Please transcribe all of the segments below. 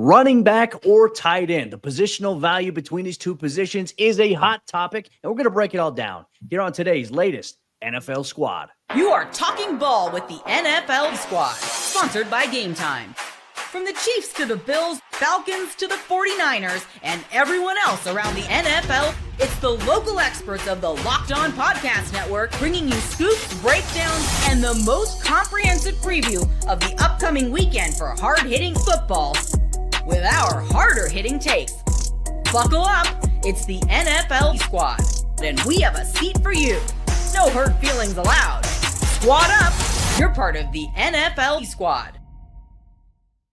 Running back or tight end, the positional value between these two positions is a hot topic, and we're going to break it all down here on today's latest NFL Squad. You are talking ball with the NFL Squad, sponsored by Gametime. From the Chiefs to the Bills, Falcons to the 49ers, and everyone else around the NFL, it's the local experts of the Locked On Podcast Network bringing you scoops, breakdowns, and the most comprehensive preview of the upcoming weekend for hard-hitting football with our harder-hitting takes. Buckle up, it's the NFL Squad, and we have a seat for you. No hurt feelings allowed. Squad up, you're part of the NFL Squad.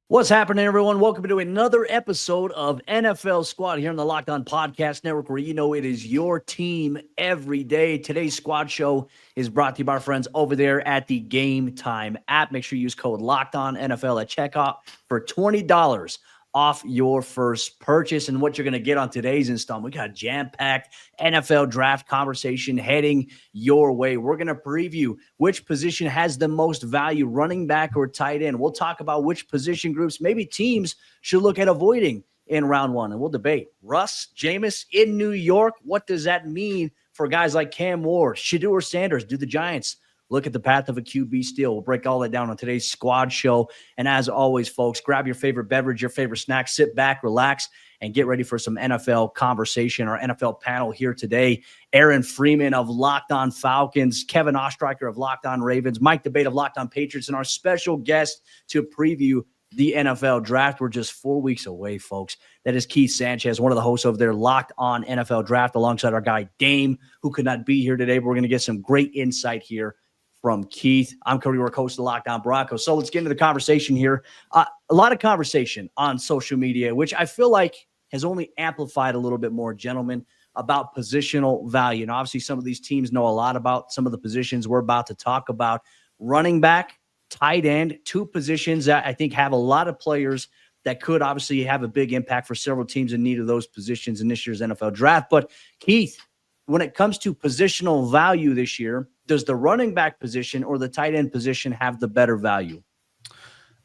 What's happening, everyone? Welcome to another episode of NFL Squad here on the Locked On Podcast Network, where you know it is your team every day. Today's Squad Show is brought to you by our friends over there at the Gametime app. Make sure you use code LOCKEDONNFL at checkout for $20 off your first purchase. And what you're going to get on today's installment, we got a jam-packed NFL draft conversation heading your way. We're going to preview which position has the most value, running back or tight end. We'll talk about which position groups maybe teams should look at avoiding in round one. And we'll debate Russ, Jameis in New York. What does that mean for guys like Cam Ward, Shedeur Sanders? Do the Giants look at the path of a QB steal? We'll break all that down on today's Squad Show. And as always, folks, grab your favorite beverage, your favorite snack, sit back, relax, and get ready for some NFL conversation. Our NFL panel here today: Aaron Freeman of Locked On Falcons, Kevin Ostreicher of Locked On Ravens, Mike Debate of Locked On Patriots, and our special guest to preview the NFL Draft. We're just 4 weeks away, folks. That is Keith Sanchez, one of the hosts over there, Locked On NFL Draft, alongside our guy Dame, who could not be here today, but we're going to get some great insight here from Keith. I'm Cody Rourke, host of the Locked On Broncos. So let's get into the conversation here. A lot of conversation on social media, which I feel like has only amplified a little bit more, gentlemen, about positional value. And obviously some of these teams know a lot about some of the positions we're about to talk about. Running back, tight end, two positions that I think have a lot of players that could obviously have a big impact for several teams in need of those positions in this year's NFL Draft. But Keith, when it comes to positional value this year, does the running back position or the tight end position have the better value?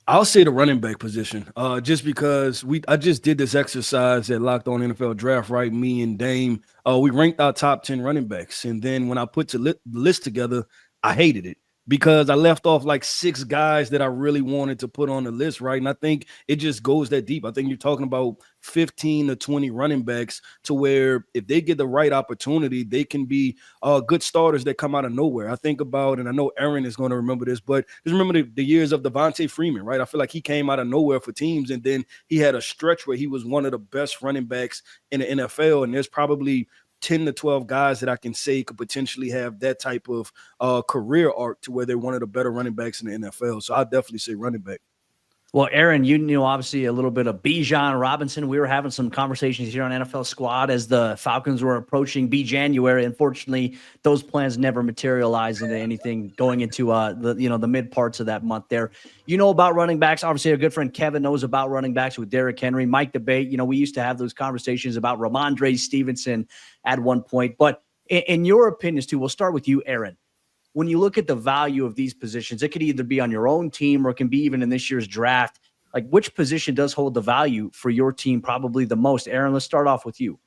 I'll say the running back position, just because I just did this exercise at Locked On NFL Draft, right? Me and Dame, we ranked our top 10 running backs. And then when I put the list together, I hated it because I left off like 6 guys that I really wanted to put on the list, right? And I think it just goes that deep. I think you're talking about 15 to 20 running backs to where if they get the right opportunity, they can be good starters that come out of nowhere. I think about, and I know Aaron is going to remember this, but just remember the years of Devontae Freeman, right? I feel like he came out of nowhere for teams, and then he had a stretch where he was one of the best running backs in the NFL, and there's probably 10 to 12 guys that I can say could potentially have that type of career arc to where they're one of the better running backs in the NFL. So I'd definitely say running back. Well, Aaron, you knew obviously a little bit of Bijan Robinson. We were having some conversations here on NFL Squad as the Falcons were approaching January. Unfortunately, those plans never materialized into anything going into the mid parts of that month there. You know about running backs. Obviously, our good friend Kevin knows about running backs with Derrick Henry, Mike Debate. We used to have those conversations about Ramondre Stevenson at one point. But in your opinions, too, we'll start with you, Aaron. When you look at the value of these positions, it could either be on your own team or it can be even in this year's draft. Like, which position does hold the value for your team probably the most? Aaron, let's start off with you.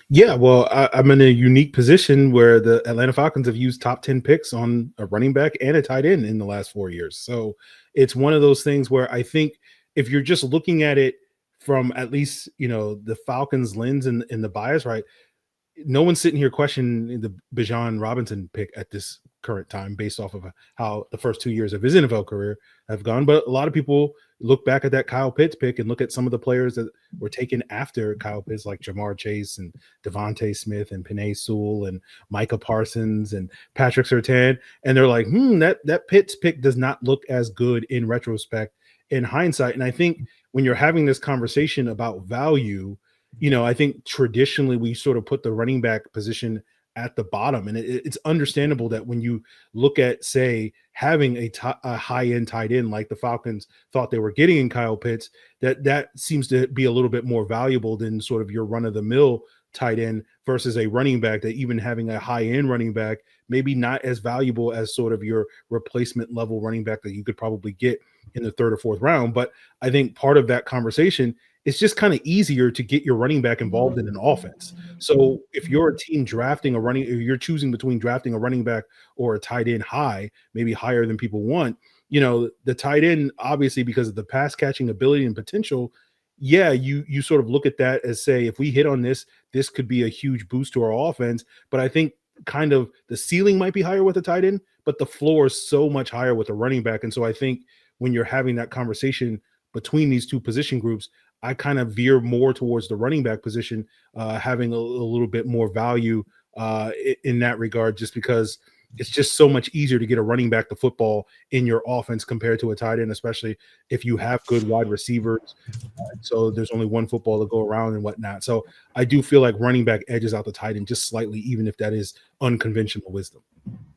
Yeah, well, I'm in a unique position where the Atlanta Falcons have used top 10 picks on a running back and a tight end in the last 4 years. So it's one of those things where I think if you're just looking at it from at least, the Falcons lens and the bias, right? No one's sitting here questioning the Bijan Robinson pick at this current time based off of how the first 2 years of his NFL career have gone. But a lot of people look back at that Kyle Pitts pick and look at some of the players that were taken after Kyle Pitts, like Jamar Chase and Devontae Smith and Penei Sewell and Micah Parsons and Patrick Surtain. And they're like, that Pitts pick does not look as good in retrospect, in hindsight. And I think when you're having this conversation about value, I think traditionally we sort of put the running back position at the bottom. And it's understandable that when you look at, say, having a high-end tight end like the Falcons thought they were getting in Kyle Pitts, that seems to be a little bit more valuable than sort of your run-of-the-mill tight end versus a running back that even having a high-end running back, maybe not as valuable as sort of your replacement level running back that you could probably get in the third or fourth round. But I think part of that conversation it's just kind of easier to get your running back involved in an offense. So if you're a team drafting a running, if you're choosing between drafting a running back or a tight end high, maybe higher than people want, the tight end, obviously, because of the pass catching ability and potential, yeah, you sort of look at that as, say, if we hit on this could be a huge boost to our offense. But I think kind of the ceiling might be higher with a tight end, but the floor is so much higher with a running back. And so I think when you're having that conversation between these two position groups, I kind of veer more towards the running back position, having a little bit more value in that regard, just because it's just so much easier to get a running back the football in your offense compared to a tight end, especially if you have good wide receivers. So there's only one football to go around and whatnot. So I do feel like running back edges out the tight end just slightly, even if that is unconventional wisdom.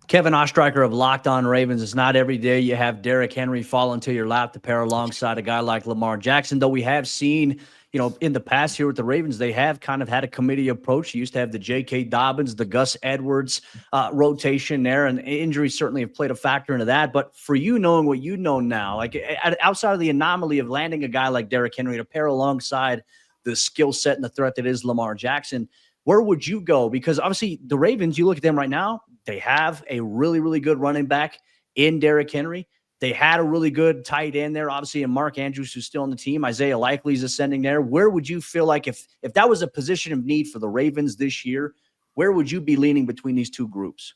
Kevin Ostreicher of Locked On Ravens. It's not every day you have Derrick Henry fall into your lap to pair alongside a guy like Lamar Jackson, though we have seen, in the past here with the Ravens, they have kind of had a committee approach. You used to have the J.K. Dobbins, the Gus Edwards rotation there, and injuries certainly have played a factor into that. But for you, knowing what you know now, like outside of the anomaly of landing a guy like Derrick Henry to pair alongside the skill set and the threat that is Lamar Jackson, where would you go? Because obviously the Ravens, you look at them right now, they have a really, really good running back in Derrick Henry. They had a really good tight end there, obviously, and Mark Andrews, who's still on the team. Isaiah Likely's ascending there. Where would you feel like if that was a position of need for the Ravens this year, where would you be leaning between these two groups?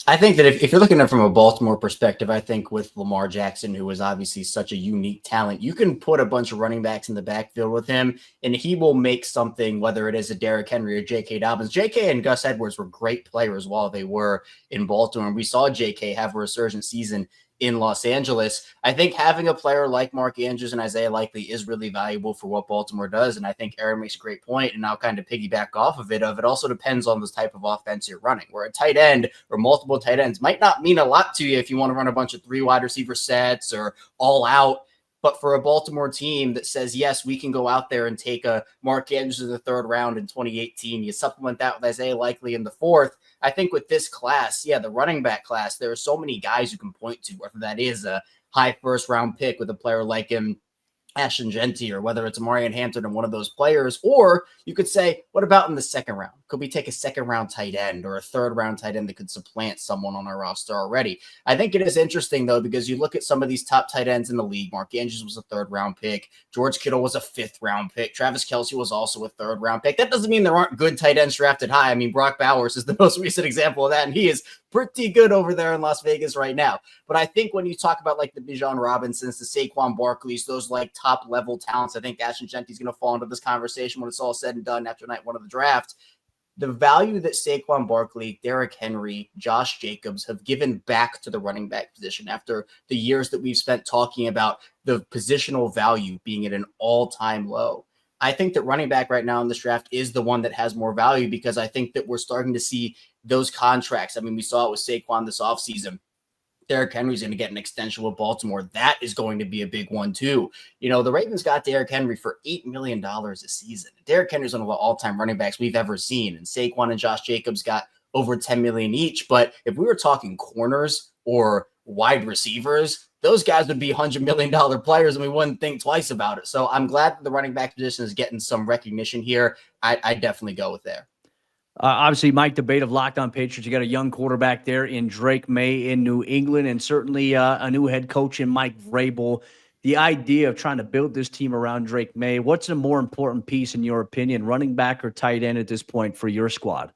I think that if you're looking at it from a Baltimore perspective, I think with Lamar Jackson, who is obviously such a unique talent, you can put a bunch of running backs in the backfield with him, and he will make something, whether it is a Derrick Henry or J.K. Dobbins. J.K. and Gus Edwards were great players while they were in Baltimore, and we saw J.K. have a resurgent season in Los Angeles. I think having a player like Mark Andrews and Isaiah Likely is really valuable for what Baltimore does. And I think Aaron makes a great point, and I'll kind of piggyback off of it. It also depends on the type of offense you're running, where a tight end or multiple tight ends might not mean a lot to you if you want to run a bunch of 3 wide receiver sets or all out. But for a Baltimore team that says, yes, we can go out there and take a Mark Andrews in the 3rd round in 2018, you supplement that with Isaiah Likely in the 4th. I think with this class, the running back class, there are so many guys you can point to, whether that is a high 1st round pick with a player like him, Ashton Genty, or whether it's Marion Hampton and one of those players, or you could say, what about in the 2nd round? Could we take a 2nd round tight end or a 3rd round tight end that could supplant someone on our roster already? I think it is interesting, though, because you look at some of these top tight ends in the league. Mark Andrews was a 3rd round pick. George Kittle was a 5th round pick. Travis Kelce was also a 3rd round pick. That doesn't mean there aren't good tight ends drafted high. I mean, Brock Bowers is the most recent example of that, and he is pretty good over there in Las Vegas right now. But I think when you talk about like the Bijan Robinsons, the Saquon Barkleys, those like top level talents, I think Ashton Genty is going to fall into this conversation when it's all said and done after night 1 of the draft. The value that Saquon Barkley, Derrick Henry, Josh Jacobs have given back to the running back position after the years that we've spent talking about the positional value being at an all-time low. I think that running back right now in this draft is the one that has more value, because I think that we're starting to see those contracts. I mean, we saw it with Saquon this offseason. Derrick Henry's going to get an extension with Baltimore. That is going to be a big one too. The Ravens got Derrick Henry for $8 million a season. Derrick Henry's one of the all-time running backs we've ever seen. And Saquon and Josh Jacobs got over $10 million each. But if we were talking corners or wide receivers, those guys would be $100 million players, and we wouldn't think twice about it. So I'm glad that the running back position is getting some recognition here. I definitely go with there. Obviously, Mike Debate of Locked On Patriots. You got a young quarterback there in Drake May in New England, and certainly a new head coach in Mike Vrabel. The idea of trying to build this team around Drake May, what's a more important piece, in your opinion, running back or tight end at this point for your squad?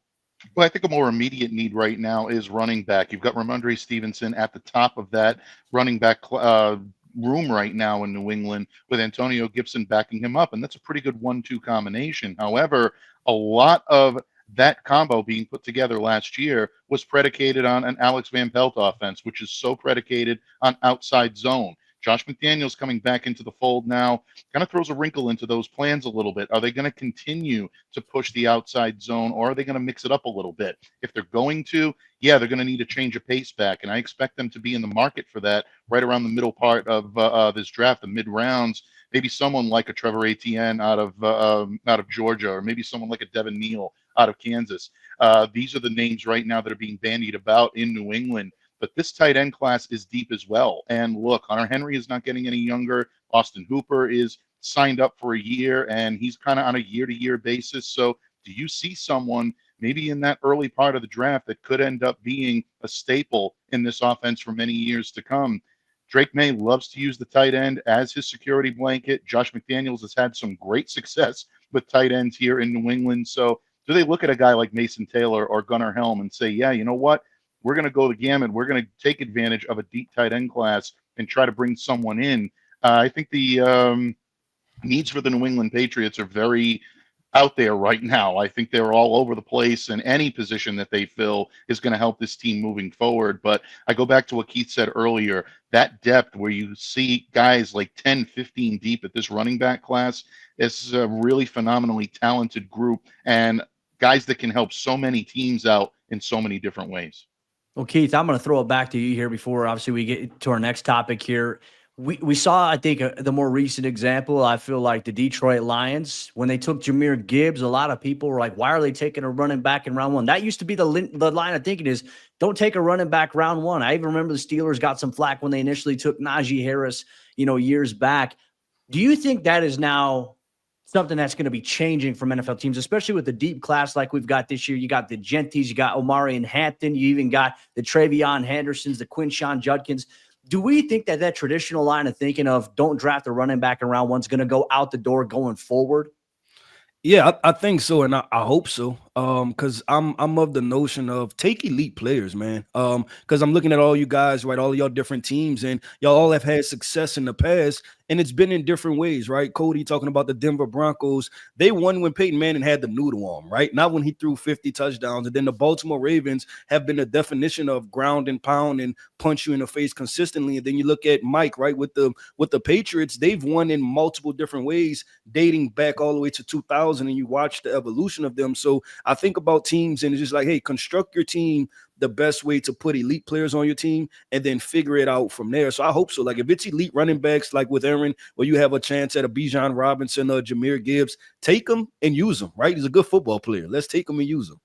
Well, I think a more immediate need right now is running back. You've got Ramondre Stevenson at the top of that running back room right now in New England, with Antonio Gibson backing him up, and that's a pretty good 1-2 combination. However, a lot of that combo being put together last year was predicated on an Alex Van Pelt offense, which is so predicated on outside zone. Josh McDaniels coming back into the fold now kind of throws a wrinkle into those plans a little bit. Are they going to continue to push the outside zone, or are they going to mix it up a little bit? If they're going to, they're going to need a change of pace back, and I expect them to be in the market for that right around the middle part of this draft, the mid rounds. Maybe someone like a Trevor Etienne out of Georgia, or maybe someone like a Devin Neal out of Kansas. These are the names right now that are being bandied about in New England. But this tight end class is deep as well. And look, Hunter Henry is not getting any younger. Austin Hooper is signed up for a year, and he's kind of on a year-to-year basis. So do you see someone maybe in that early part of the draft that could end up being a staple in this offense for many years to come? Drake May loves to use the tight end as his security blanket. Josh McDaniels has had some great success with tight ends here in New England. So do they look at a guy like Mason Taylor or Gunnar Helm and say, yeah, you know what? We're going to go the gamut. We're going to take advantage of a deep tight end class and try to bring someone in. I think the needs for the New England Patriots are very out there right now. I think they're all over the place, and any position that they fill is going to help this team moving forward. But I go back to what Keith said earlier, that depth where you see guys like 10, 15 deep at this running back class is a really phenomenally talented group and guys that can help so many teams out in so many different ways. Well, Keith, I'm going to throw it back to you here before obviously we get to our next topic here. We saw, I think, the more recent example, I feel like the Detroit Lions, when they took Jahmyr Gibbs, a lot of people were like, why are they taking a running back in round one? That used to be the line of thinking is, don't take a running back round one. I even remember the Steelers got some flack when they initially took Najee Harris, years back. Do you think that is now something that's going to be changing from NFL teams, especially with the deep class like we've got this year? You got the Genties, you got Omari and Hampton, you even got the Travion Hendersons, the Quinshawn Judkins. Do we think that traditional line of thinking of don't draft a running back in round one is going to go out the door going forward? Yeah, I think so, and I hope so. Because I'm of the notion of take elite players, man. Because I'm looking at all you guys, right? All of y'all different teams, and y'all all have had success in the past, and it's been in different ways, right? Cody talking about the Denver Broncos, they won when Peyton Manning had the noodle on, right? Not when he threw 50 touchdowns. And then the Baltimore Ravens have been the definition of ground and pound and punch you in the face consistently. And then you look at Mike, right, with the Patriots, they've won in multiple different ways, dating back all the way to 2000, and you watch the evolution of them. So I think about teams and it's just like, hey, construct your team the best way to put elite players on your team and then figure it out from there. So I hope so. Like if it's elite running backs, like with Aaron, where you have a chance at a Bijan Robinson or Jahmyr Gibbs, take them and use them, right? He's a good football player. Let's take him and use him.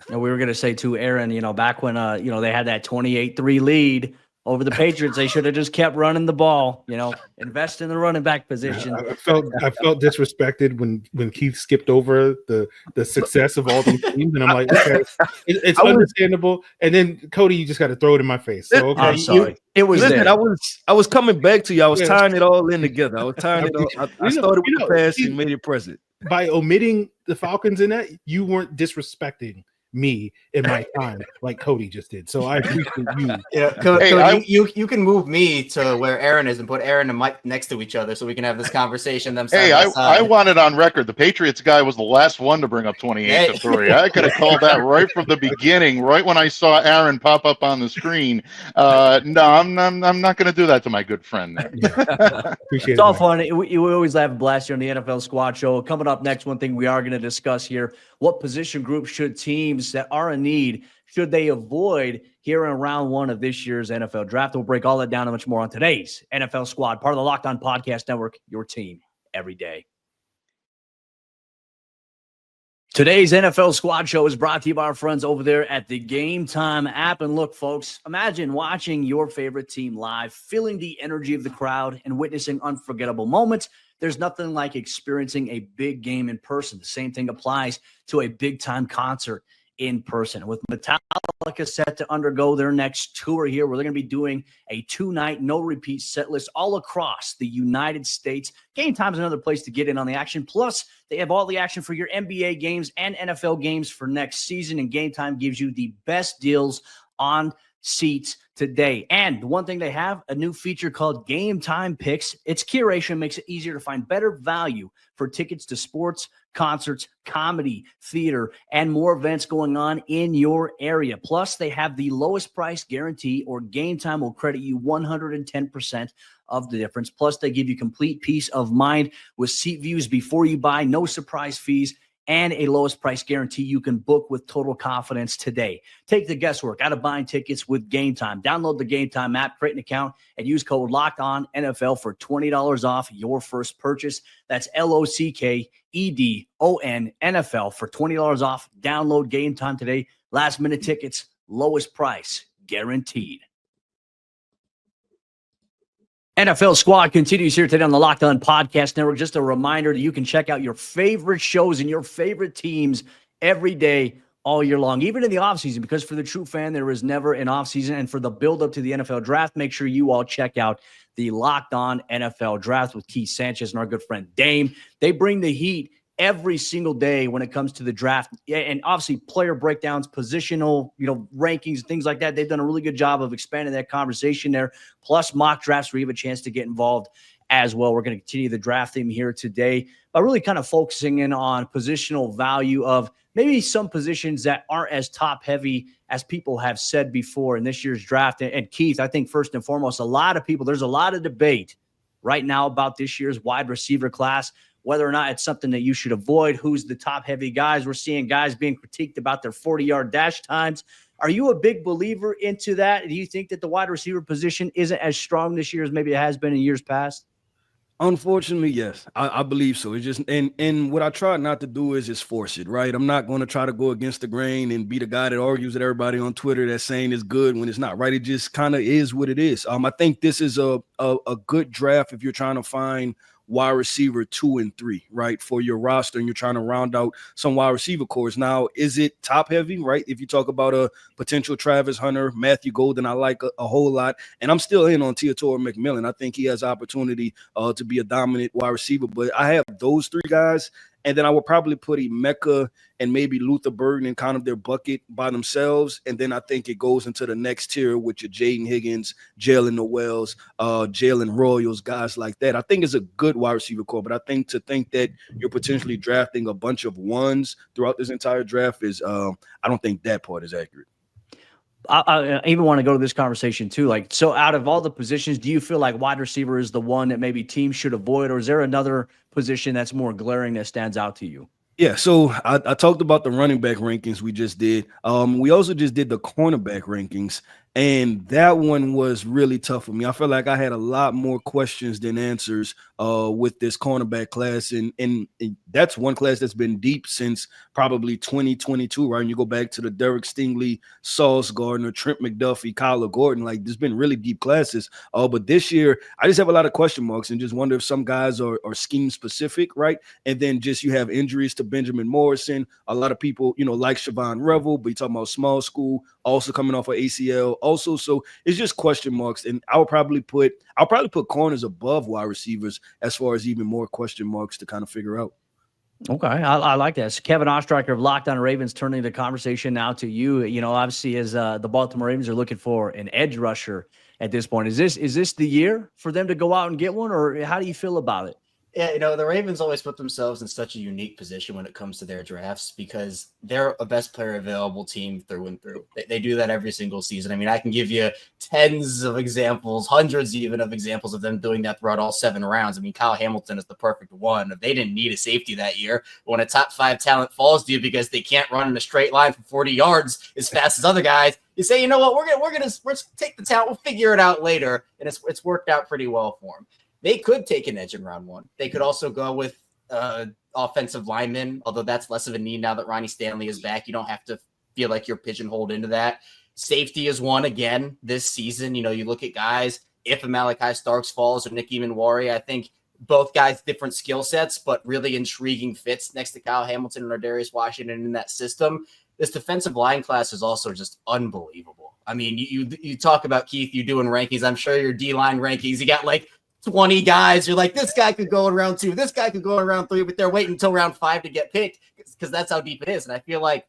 And we were going to say to Aaron, back when, they had that 28-3 lead over the Patriots, they should have just kept running the ball, invest in the running back position. I felt disrespected when Keith skipped over the success of all these teams, and I'm like, okay, it's understandable. And then Cody, you just got to throw it in my face. So okay, I'm sorry. It was listen, there. I was coming back to you. I was tying it all in together. I was tying it all. I started with the past and made it present. By omitting the Falcons in that, you weren't disrespecting me in my time like Cody just did. So I appreciate you. Yeah, Cody, you can move me to where Aaron is and put Aaron and Mike next to each other so we can have this conversation. I want it on record. The Patriots guy was the last one to bring up 28-3. I could have called that right from the beginning, right when I saw Aaron pop up on the screen. No, I'm not going to do that to my good friend there. Appreciate it's all fun. We always have a blast here on the NFL Squad Show. Coming up next, one thing we are going to discuss here, what position groups should teams that are in need should they avoid here in round one of this year's NFL draft? We'll break all that down and much more on today's NFL Squad, part of the Locked On Podcast Network, your team every day. Today's NFL Squad Show is brought to you by our friends over there at the Gametime app. And look, folks, imagine watching your favorite team live, feeling the energy of the crowd, and witnessing unforgettable moments. There's nothing like experiencing a big game in person. The same thing applies to a big-time concert in person. With Metallica set to undergo their next tour here, where they're going to be doing a 2-night, no-repeat set list all across the United States. Gametime is another place to get in on the action. Plus, they have all the action for your NBA games and NFL games for next season, and Gametime gives you the best deals on seats today. And the one thing they have, a new feature called Gametime Picks. Its curation makes it easier to find better value for tickets to sports, concerts, comedy, theater, and more events going on in your area. Plus, they have the lowest price guarantee, or Gametime will credit you 110% of the difference. Plus, they give you complete peace of mind with seat views before you buy, no surprise fees, and a lowest price guarantee you can book with total confidence today. Take the guesswork out of buying tickets with Gametime. Download the Gametime app, create an account, and use code LOCKEDONNFL for $20 off your first purchase. That's LOCKEDONNFL for $20 off. Download Gametime today. Last minute tickets, lowest price guaranteed. NFL Squad continues here today on the Locked On Podcast Network. Just a reminder that you can check out your favorite shows and your favorite teams every day, all year long, even in the offseason, because for the true fan, there is never an offseason. And for the build-up to the NFL Draft, make sure you all check out the Locked On NFL Draft with Keith Sanchez and our good friend Dame. They bring the heat every single day when it comes to the draft, and obviously player breakdowns, positional, rankings, things like that. They've done a really good job of expanding that conversation there, plus mock drafts where you have a chance to get involved as well. We're going to continue the draft theme here today by really kind of focusing in on positional value of maybe some positions that aren't as top heavy as people have said before in this year's draft. And Keith, I think first and foremost, there's a lot of debate right now about this year's wide receiver class, whether or not it's something that you should avoid, who's the top heavy guys. We're seeing guys being critiqued about their 40-yard dash times. Are you a big believer into that? Do you think that the wide receiver position isn't as strong this year as maybe it has been in years past? Unfortunately, yes, I believe so. It's just, and what I try not to do is just force it, right? I'm not going to try to go against the grain and be the guy that argues with everybody on Twitter that's saying it's good when it's not, right? It just kind of is what it is. I think this is a good draft if you're trying to find wide receiver 2 and 3, right, for your roster, and you're trying to round out some wide receiver cores. Now, is it top heavy, right? If you talk about a potential Travis Hunter, Matthew Golden, I like a whole lot, and I'm still in on Teodoro McMillan. I think he has opportunity to be a dominant wide receiver, but I have those 3 guys. And then I would probably put Emeka and maybe Luther Burden in kind of their bucket by themselves. And then I think it goes into the next tier with your Jaden Higgins, Jalen Noels, Jalen Royals, guys like that. I think it's a good wide receiver core, but I think that you're potentially drafting a bunch of ones throughout this entire draft is I don't think that part is accurate. I even want to go to this conversation too. Like, so out of all the positions, do you feel like wide receiver is the one that maybe teams should avoid, or is there another position that's more glaring that stands out to you? Yeah, so I talked about the running back rankings we just did. We also just did the cornerback rankings, and that one was really tough for me. I feel like I had a lot more questions than answers with this cornerback class, and that's one class that's been deep since probably 2022, right? And you go back to the Derek Stingley, Sauce Gardner, Trent McDuffie, Kyler Gordon, like there's been really deep classes. But this year, I just have a lot of question marks and just wonder if some guys are scheme specific, right? And then just you have injuries to Benjamin Morrison. A lot of people, like Siobhan Revel, but you're talking about small school, also coming off of ACL also. So it's just question marks. And I'll probably put corners above wide receivers as far as even more question marks to kind of figure out. Okay, I like that. So Kevin Ostreicher of Locked On Ravens turning the conversation now to you. Obviously, as the Baltimore Ravens are looking for an edge rusher at this point, is this the year for them to go out and get one, or how do you feel about it? Yeah, the Ravens always put themselves in such a unique position when it comes to their drafts because they're a best player available team through and through. They do that every single season. I mean, I can give you tens of examples, hundreds even of examples of them doing that throughout all 7 rounds. I mean, Kyle Hamilton is the perfect one. If they didn't need a safety that year, when a top 5 talent falls to you because they can't run in a straight line for 40 yards as fast as other guys, you say, you know what, we're gonna take the talent, we'll figure it out later, and it's worked out pretty well for them. They could take an edge in round 1. They could also go with offensive linemen, although that's less of a need now that Ronnie Stanley is back. You don't have to feel like you're pigeonholed into that. Safety is one again this season. You look at guys, if a Malachi Starks falls or Nick Eamon-Wari, I think both guys different skill sets, but really intriguing fits next to Kyle Hamilton and Darius Washington in that system. This defensive line class is also just unbelievable. I mean, you talk about, Keith, you doing rankings. I'm sure your D-line rankings, you got like 20 guys. You're like, this guy could go in round 2, this guy could go in round 3, but they're waiting until round 5 to get picked because that's how deep it is. And I feel like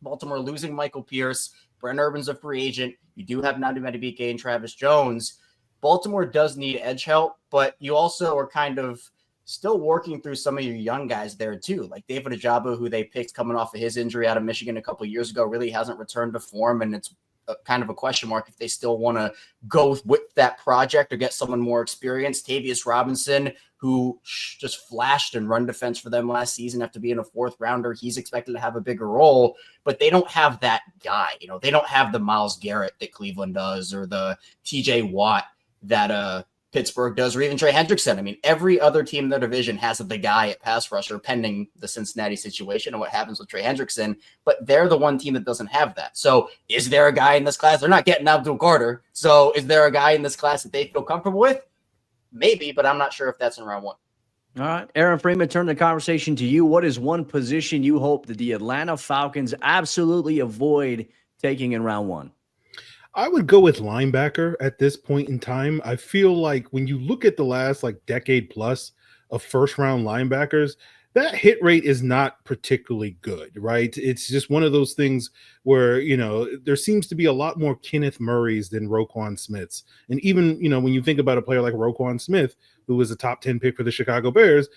Baltimore losing Michael Pierce, Brent Urban's a free agent. You do have Nnamdi Madubuike and Travis Jones. Baltimore does need edge help, but you also are kind of still working through some of your young guys there too. Like David Ojabo, who they picked coming off of his injury out of Michigan a couple of years ago, really hasn't returned to form, and it's kind of a question mark if they still want to go with that project or get someone more experienced. Tavius Robinson, who just flashed in run defense for them last season after being a 4th rounder, he's expected to have a bigger role, but they don't have that guy. They don't have the Myles Garrett that Cleveland does or the TJ Watt that Pittsburgh does, or even Trey Hendrickson. I mean, every other team in the division has the guy at pass rusher pending the Cincinnati situation and what happens with Trey Hendrickson, but they're the one team that doesn't have that. So is there a guy in this class? They're not getting Abdul Carter. So is there a guy in this class that they feel comfortable with? maybe, but I'm not sure if that's in round 1. All right, Aaron Freeman, turn the conversation to you. What is one position you hope that the Atlanta Falcons absolutely avoid taking in round 1? I would go with linebacker at this point in time. I feel like when you look at the last decade plus of first round linebackers, that hit rate is not particularly good, right? It's just one of those things where, there seems to be a lot more Kenneth Murrays than Roquan Smiths. And even, when you think about a player like Roquan Smith, who was a top 10 pick for the Chicago Bears,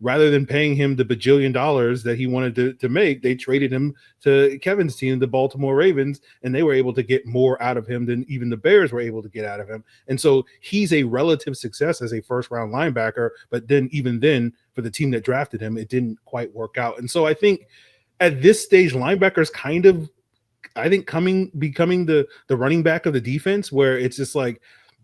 rather than paying him the bajillion dollars that he wanted to make, they traded him to Kevin's team, the Baltimore Ravens, and they were able to get more out of him than even the Bears were able to get out of him. And so he's a relative success as a first-round linebacker, but then even then, for the team that drafted him, it didn't quite work out. And so I think at this stage, linebackers kind of, becoming the running back of the defense, where it's just like,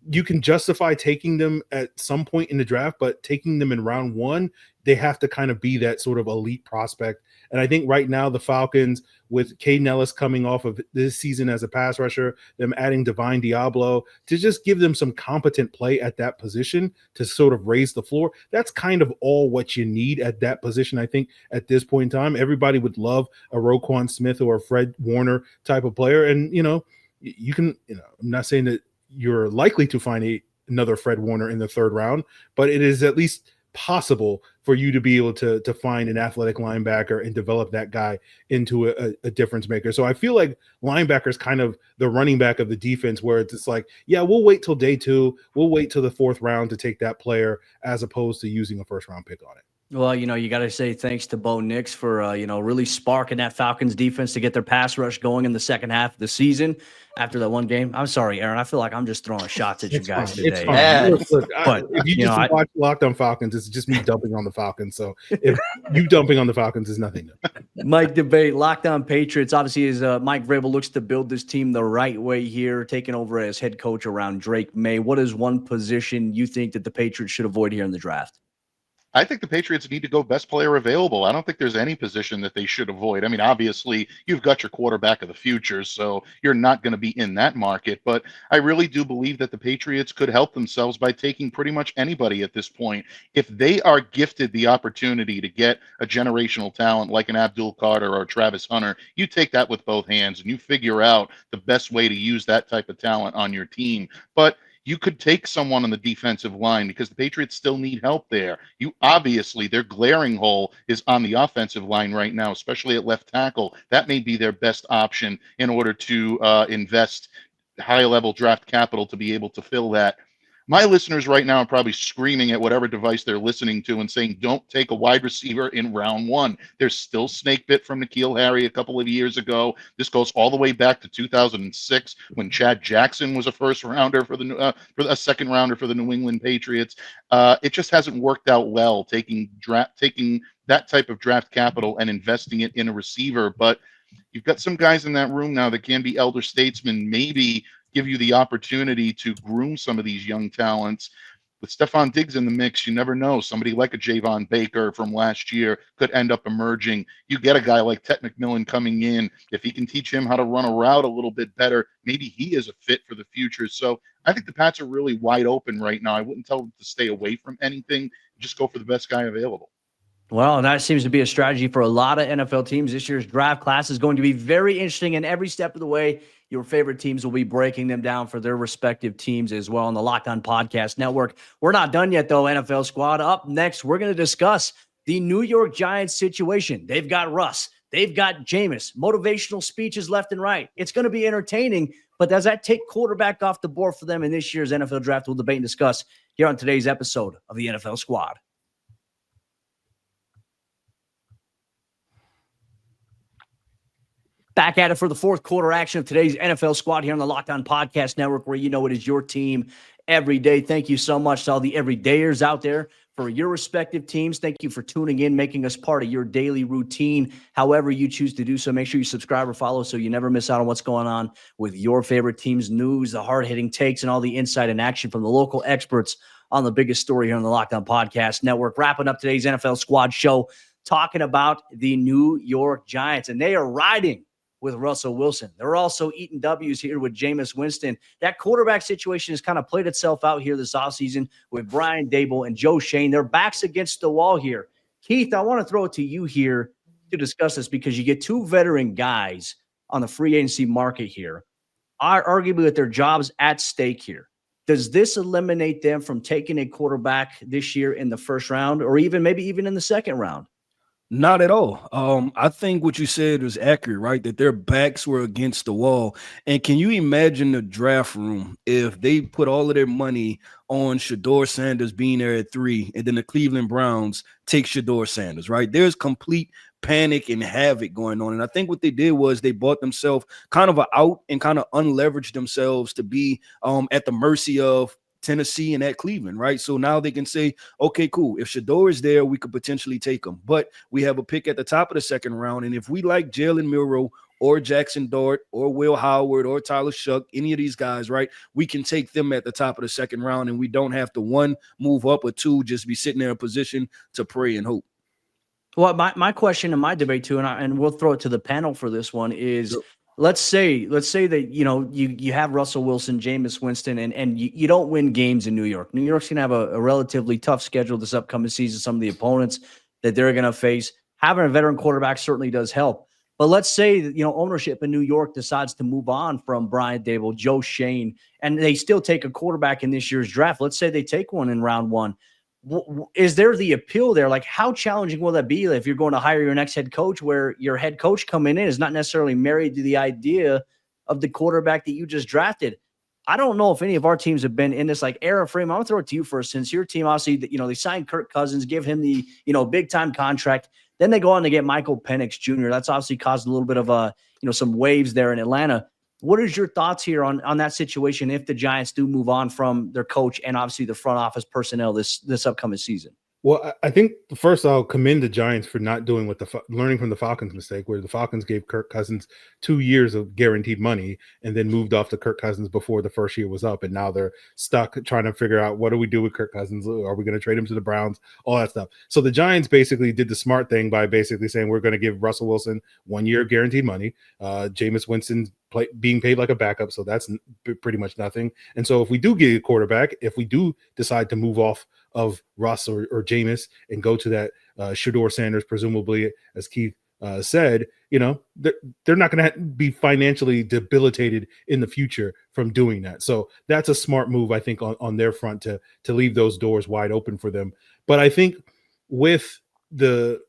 you can justify taking them at some point in the draft, but taking them in round 1, they have to kind of be that sort of elite prospect. And I think right now the Falcons, with Caden Ellis coming off of this season as a pass rusher, them adding Divine Diablo to just give them some competent play at that position to sort of raise the floor. That's kind of all what you need at that position. I think at this point in time, everybody would love a Roquan Smith or a Fred Warner type of player. And, you can, I'm not saying that you're likely to find another Fred Warner in the 3rd round, but it is at least possible for you to be able to find an athletic linebacker and develop that guy into a difference maker. So I feel like linebacker is kind of the running back of the defense, where it's just like, yeah, we'll wait till day 2. We'll wait till the 4th round to take that player, as opposed to using a 1st round pick on it. Well, you got to say thanks to Bo Nix for, really sparking that Falcons defense to get their pass rush going in the second half of the season after that one game. I'm sorry, Aaron. I feel like I'm just throwing shots at you guys today. It's fine. Look, but if you just watch Locked on Falcons, it's just me dumping on the Falcons. So if you dumping on the Falcons is nothing new. Mike Debate, Locked on Patriots. Obviously, as Mike Vrabel looks to build this team the right way here, taking over as head coach around Drake May. What is one position you think that the Patriots should avoid here in the draft? I think the Patriots need to go best player available. I don't think there's any position that they should avoid. I mean, obviously, you've got your quarterback of the future, so you're not going to be in that market. But I really do believe that the Patriots could help themselves by taking pretty much anybody at this point. If they are gifted the opportunity to get a generational talent like an Abdul Carter or Travis Hunter, you take that with both hands and you figure out the best way to use that type of talent on your team. But you could take someone on the defensive line because the Patriots still need help there. Their glaring hole is on the offensive line right now, especially at left tackle. That may be their best option in order to invest high-level draft capital to be able to fill that. My listeners right now are probably screaming at whatever device they're listening to and saying, don't take a wide receiver in round 1. There's still snake bit from N'Keal Harry a couple of years ago. This goes all the way back to 2006 when Chad Jackson was a first rounder for a second rounder for the New England Patriots. It just hasn't worked out well taking that type of draft capital and investing it in a receiver. But you've got some guys in that room now that can be elder statesmen, maybe give you the opportunity to groom some of these young talents. With Stephon Diggs in the mix, you never know. Somebody like a Javon Baker from last year could end up emerging. You get a guy like Ted McMillan coming in. If he can teach him how to run a route a little bit better, maybe he is a fit for the future. So I think the Pats are really wide open right now. I wouldn't tell them to stay away from anything. Just go for the best guy available. Well, and that seems to be a strategy for a lot of NFL teams. This year's draft class is going to be very interesting, and every step of the way, your favorite teams will be breaking them down for their respective teams as well on the Locked On Podcast Network. We're not done yet, though, NFL Squad. Up next, we're going to discuss the New York Giants situation. They've got Russ. They've got Jameis. Motivational speeches left and right. It's going to be entertaining, but does that take quarterback off the board for them in this year's NFL Draft? We'll debate and discuss here on today's episode of the NFL Squad. Back at it for the fourth quarter action of today's NFL Squad here on the Locked On Podcast Network, where it is your team every day. Thank you so much to all the everydayers out there for your respective teams. Thank you for tuning in, making us part of your daily routine. However you choose to do so, make sure you subscribe or follow so you never miss out on what's going on with your favorite team's news, the hard-hitting takes, and all the insight and action from the local experts on the biggest story here on the Locked On Podcast Network. Wrapping up today's NFL Squad show, talking about the New York Giants, and they are riding with Russell Wilson. They're also eating W's here with Jameis Winston. That quarterback situation has kind of played itself out here this offseason with Brian Dable and Joe Shane. Their backs against the wall here. Keith, I want to throw it to you here to discuss this because you get two veteran guys on the free agency market here, are arguably with their jobs at stake here. Does this eliminate them from taking a quarterback this year in the first round or maybe even in the second round? Not at all. I think what you said was accurate, right? That their backs were against the wall. And can you imagine the draft room if they put all of their money on Shedeur Sanders being there at 3, and then the Cleveland Browns take Shedeur Sanders, right? There's complete panic and havoc going on. And I think what they did was they bought themselves kind of out and kind of unleveraged themselves to be at the mercy of Tennessee and at Cleveland, right? So now they can say, okay, cool. If Shedeur is there, we could potentially take him. But we have a pick at the top of the second round. And if we like Jalen Milroe or Jackson Dart or Will Howard or Tyler Shuck, any of these guys, right, we can take them at the top of the second round. And we don't have to, 1, move up, or 2, just be sitting there in a position to pray and hope. Well, my question and my debate too, and we'll throw it to the panel for this one is, Yep. let's say that, you have Russell Wilson, Jameis Winston, and you don't win games in New York. New York's going to have a relatively tough schedule this upcoming season. Some of the opponents that they're going to face, having a veteran quarterback certainly does help. But let's say that, ownership in New York decides to move on from Brian Dable, Joe Shane, and they still take a quarterback in this year's draft. Let's say they take one in round 1. Is there the appeal there? Like, how challenging will that be if you're going to hire your next head coach, where your head coach coming in is not necessarily married to the idea of the quarterback that you just drafted? I don't know if any of our teams have been in this like era frame. I'm gonna throw it to you first, since your team obviously, they signed Kirk Cousins, give him the big time contract. Then they go on to get Michael Penix Jr. That's obviously caused a little bit of some waves there in Atlanta. What is your thoughts here on that situation if the Giants do move on from their coach and obviously the front office personnel this upcoming season? Well, I think first I'll commend the Giants for not doing learning from the Falcons' mistake, where the Falcons gave Kirk Cousins 2 years of guaranteed money and then moved off to Kirk Cousins before the first year was up. And now they're stuck trying to figure out, what do we do with Kirk Cousins? Are we going to trade him to the Browns? All that stuff. So the Giants basically did the smart thing by basically saying, we're going to give Russell Wilson 1 year of guaranteed money. Jameis Winston being paid like a backup, so that's pretty much nothing. And so if we do get a quarterback, if we do decide to move off of Russ or Jameis and go to that Shedeur Sanders, presumably, as Keith said, they're not going to be financially debilitated in the future from doing that. So that's a smart move, I think, on their front to leave those doors wide open for them. But I think with the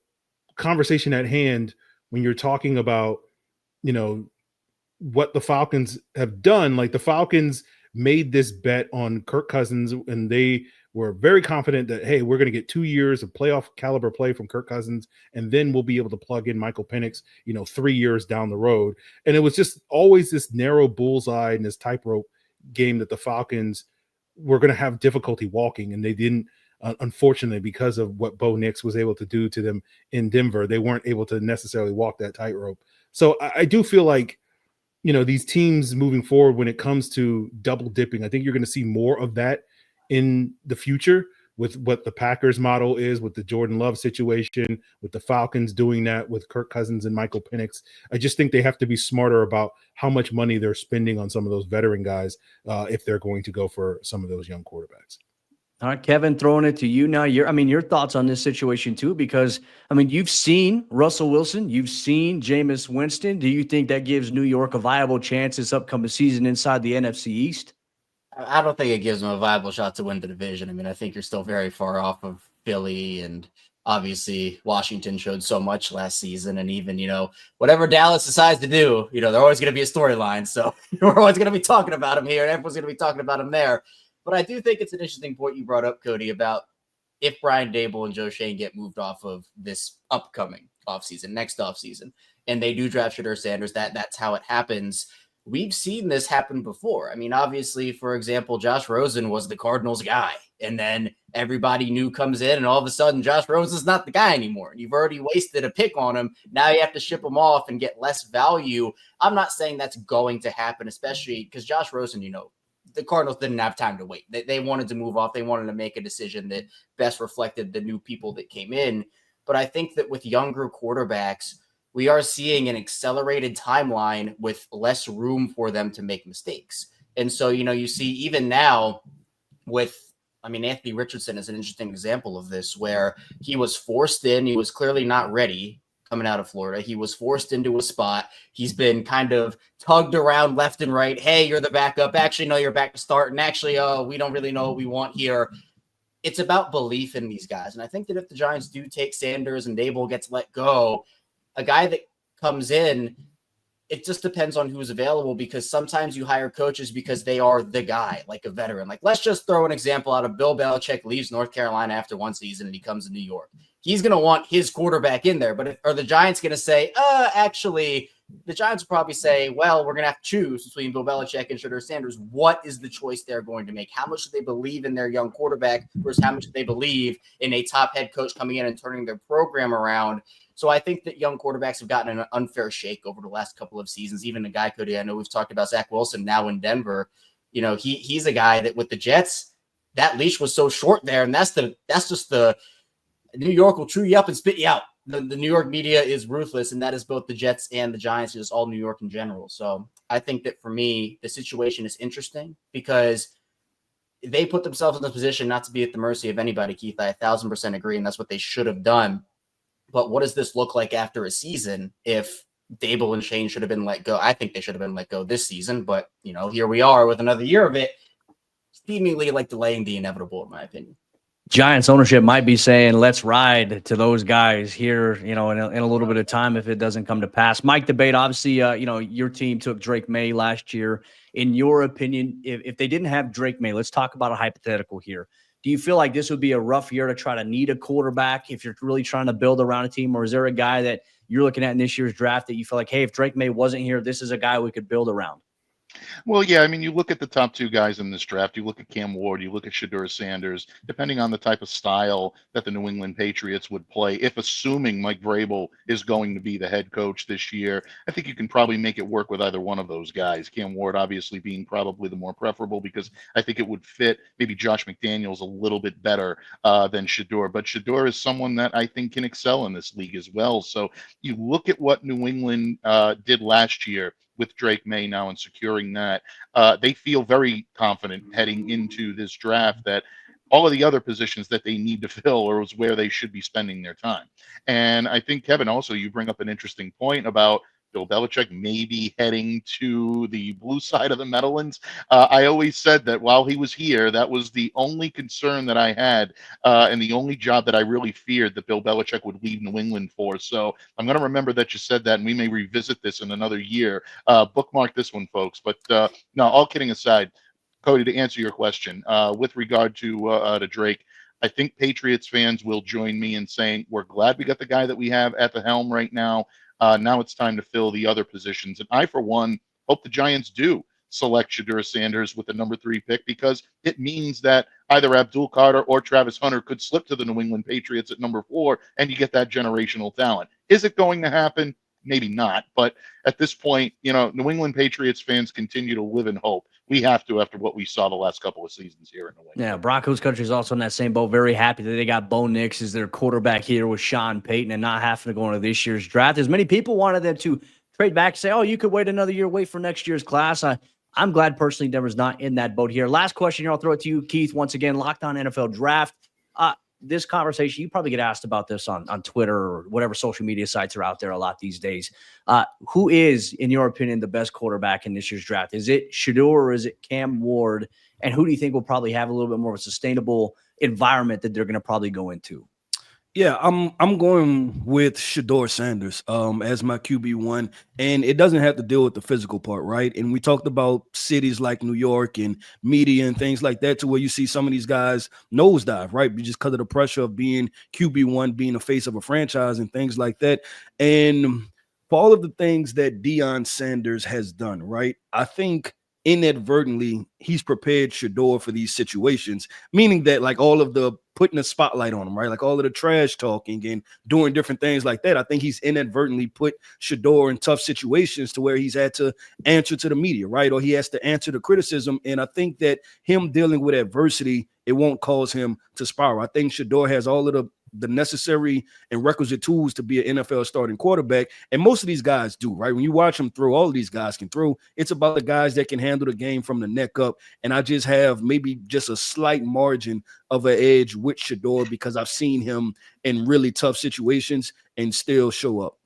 conversation at hand, when you're talking about, what the Falcons have done, like the Falcons made this bet on Kirk Cousins, and they were very confident that, hey, we're going to get 2 years of playoff caliber play from Kirk Cousins, and then we'll be able to plug in Michael Penix, 3 years down the road. And it was just always this narrow bullseye and this tightrope game that the Falcons were going to have difficulty walking, and they didn't. Unfortunately, because of what Bo Nix was able to do to them in Denver, they weren't able to necessarily walk that tightrope. So I do feel like, these teams moving forward, when it comes to double dipping, I think you're going to see more of that in the future with what the Packers model is, with the Jordan Love situation, with the Falcons doing that with Kirk Cousins and Michael Penix. I just think they have to be smarter about how much money they're spending on some of those veteran guys if they're going to go for some of those young quarterbacks. All right, Kevin, throwing it to you now. Your thoughts on this situation too, because you've seen Russell Wilson, you've seen Jameis Winston. Do you think that gives New York a viable chance this upcoming season inside the NFC East? I don't think it gives them a viable shot to win the division. I think you're still very far off of Philly, and obviously Washington showed so much last season. And even, whatever Dallas decides to do, they're always going to be a storyline. So we're always going to be talking about them here, and everyone's going to be talking about them there. But I do think it's an interesting point you brought up, Cody, about if Brian Dable and Joe Shane get moved off of this upcoming offseason, next offseason, and they do draft Shedeur Sanders, that's how it happens. We've seen this happen before. Obviously, for example, Josh Rosen was the Cardinals guy, and then everybody comes in, and all of a sudden Josh Rosen's not the guy anymore. And you've already wasted a pick on him. Now you have to ship him off and get less value. I'm not saying that's going to happen, especially because Josh Rosen, the Cardinals didn't have time to wait. They wanted to move off. They wanted to make a decision that best reflected the new people that came in. But I think that with younger quarterbacks, we are seeing an accelerated timeline with less room for them to make mistakes. And so, you see even now with, Anthony Richardson is an interesting example of this, where he was forced in. He was clearly not ready coming out of Florida. He was forced into a spot. He's been kind of tugged around left and right. Hey, you're the backup. Actually, no, you're back to start. And actually, we don't really know what we want here. It's about belief in these guys. And I think that if the Giants do take Sanders and Dable gets let go, a guy that comes in, it just depends on who's available, because sometimes you hire coaches because they are the guy, like a veteran. Like, let's just throw an example out of Bill Belichick leaves North Carolina after one season and he comes to New York. He's going to want his quarterback in there. But are the Giants going to say, actually, the Giants will probably say, well, we're going to have to choose between Bill Belichick and Shedeur Sanders. What is the choice they're going to make? How much do they believe in their young quarterback versus how much do they believe in a top head coach coming in and turning their program around? So I think that young quarterbacks have gotten an unfair shake over the last couple of seasons. Even a guy I know we've talked about Zach Wilson now in Denver. He's a guy that with the Jets, that leash was so short there. And that's just the New York will chew you up and spit you out. The New York media is ruthless, and that is both the Jets and the Giants, just all New York in general. So I think that for me, the situation is interesting because they put themselves in the position not to be at the mercy of anybody, Keith. I 1,000% agree, and that's what they should have done. But what does this look like after a season if Dable and Shane should have been let go? I think they should have been let go this season, but, here we are with another year of it, seemingly like delaying the inevitable, in my opinion. Giants ownership might be saying, let's ride to those guys here, in a little bit of time if it doesn't come to pass. Mike Debate, obviously, your team took Drake May last year. In your opinion, if they didn't have Drake May, let's talk about a hypothetical here. Do you feel like this would be a rough year to try to need a quarterback if you're really trying to build around a team? Or is there a guy that you're looking at in this year's draft that you feel like, hey, if Drake May wasn't here, this is a guy we could build around? Well, yeah, you look at the top two guys in this draft. You look at Cam Ward, you look at Shedeur Sanders, depending on the type of style that the New England Patriots would play. If assuming Mike Vrabel is going to be the head coach this year, I think you can probably make it work with either one of those guys. Cam Ward obviously being probably the more preferable because I think it would fit maybe Josh McDaniels a little bit better than Shedeur. But Shedeur is someone that I think can excel in this league as well. So you look at what New England did last year with Drake May now and securing that, they feel very confident heading into this draft that all of the other positions that they need to fill is where they should be spending their time. And I think, Kevin, also you bring up an interesting point about Bill Belichick maybe heading to the blue side of the Meadowlands. I always said that while he was here, that was the only concern that I had and the only job that I really feared that Bill Belichick would leave New England for. So I'm going to remember that you said that, and we may revisit this in another year. Bookmark this one, folks. But no, all kidding aside, Cody, to answer your question, with regard to Drake, I think Patriots fans will join me in saying we're glad we got the guy that we have at the helm right now. Now it's time to fill the other positions. And I, for one, hope the Giants do select Shedeur Sanders with the number 3 pick, because it means that either Abdul Carter or Travis Hunter could slip to the New England Patriots at number 4, and you get that generational talent. Is it going to happen? Maybe not. But at this point, New England Patriots fans continue to live in hope. We have to, after what we saw the last couple of seasons here in New England. Yeah, Broncos country is also in that same boat. Very happy that they got Bo Nix as their quarterback here with Sean Payton and not having to go into this year's draft. As many people wanted them to trade back, say, oh, you could wait another year, wait for next year's class. I'm glad personally Denver's not in that boat here. Last question here, I'll throw it to you, Keith. Once again, Locked On NFL Draft. This conversation, you probably get asked about this on Twitter or whatever social media sites are out there a lot these days. Who is, in your opinion, the best quarterback in this year's draft? Is it Shedeur or is it Cam Ward? And who do you think will probably have a little bit more of a sustainable environment that they're going to probably go into? Yeah, I'm going with Shedeur Sanders as my QB1, and it doesn't have to deal with the physical part, right? And we talked about cities like New York and media and things like that, to where you see some of these guys nosedive, right? Just because of the pressure of being QB1, being the face of a franchise and things like that. And for all of the things that Deion Sanders has done, right? I think inadvertently he's prepared Shedeur for these situations, meaning that like all of the putting a spotlight on him, right? Like all of the trash talking and doing different things like that. I think he's inadvertently put Shedeur in tough situations to where he's had to answer to the media, right? Or he has to answer the criticism. And I think that him dealing with adversity, it won't cause him to spiral. I think Shedeur has all of the the necessary and requisite tools to be an NFL starting quarterback. And most of these guys do, right? When you watch them throw, all of these guys can throw. It's about the guys that can handle the game from the neck up. And I just have maybe just a slight margin of an edge with Shador because I've seen him in really tough situations and still show up.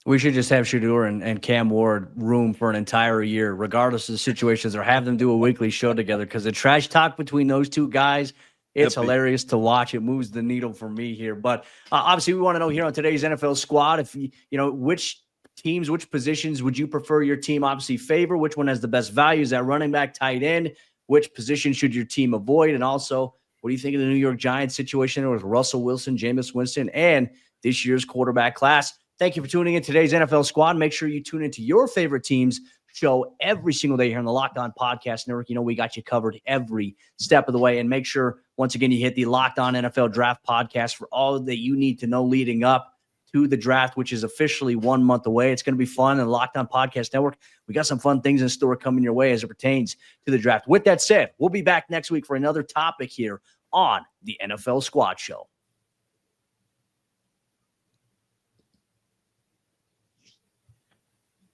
We should just have Shador and Cam Ward room for an entire year, regardless of the situations, or have them do a weekly show together, because the trash talk between those two guys, it's hilarious to watch. It moves the needle for me here. But obviously, we want to know here on today's NFL squad, if which teams, which positions would you prefer your team obviously favor? Which one has the best values at running back, tight end? Which position should your team avoid? And also, what do you think of the New York Giants situation with Russell Wilson, Jameis Winston, and this year's quarterback class? Thank you for tuning in to today's NFL Squad. Make sure you tune into your favorite teams show every single day here on the Locked On Podcast Network. We got you covered every step of the way. And make sure, once again, you hit the Locked On NFL Draft Podcast for all that you need to know leading up to the draft, which is officially 1 month away. It's going to be fun. And Locked On Podcast Network, we got some fun things in store coming your way as it pertains to the draft. With that said, we'll be back next week for another topic here on the NFL Squad Show.